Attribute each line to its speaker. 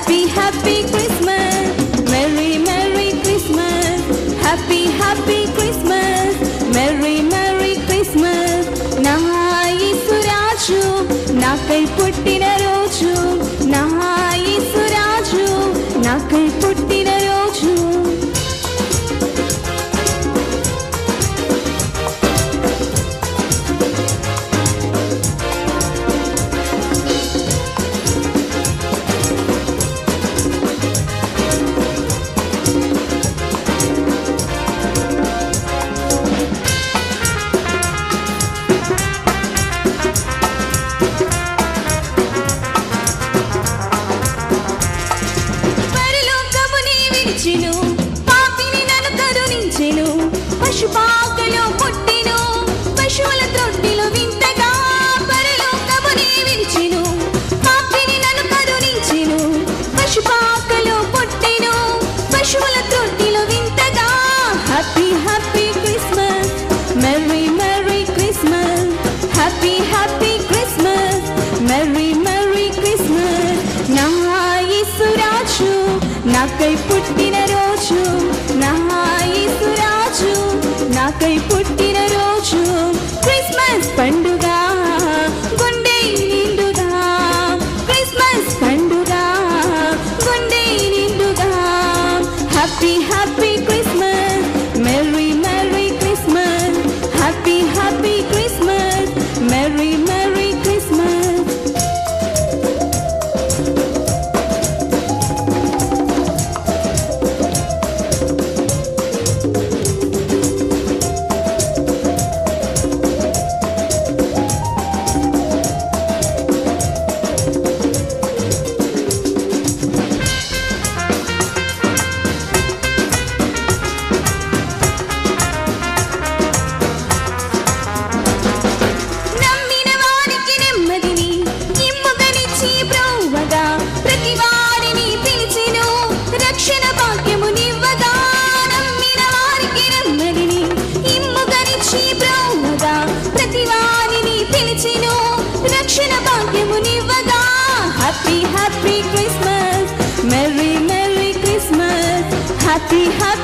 Speaker 1: Happy, happy Christmas. Merry, merry Christmas. Happy, happy Christmas. Merry, merry Christmas. నా యేసురాజు నాకై పుట్టిన రోజు. నా యేసురాజు నాకై పుట్టిన రోజు. పాపిని నన్ను కరుణించెను. పశుపాకలో పుట్టెను, పశువుల త్రొట్టిలో వింతగా పరలోకమునే విడిచెను. పాపిని నన్ను కరుణించెను, పశుపాకలో పుట్టెను, పశువుల త్రొట్టిలో వింతగా. Happy happy Christmas. Merry merry Christmas. Happy happy Christmas. Merry merry Christmas. నా యేసురాజు నాకై పుట్టిన రోజు. నా యేసురాజు నాకై పుట్టిన రోజు. క్రిస్మస్ పండుగ గుండె నిండుగా. క్రిస్మస్ పండుగ గుండె నిండుగా. Happy happy Christmas. Merry merry Christmas. Happy happy Christmas. Merry merry Christmas. Happy, happy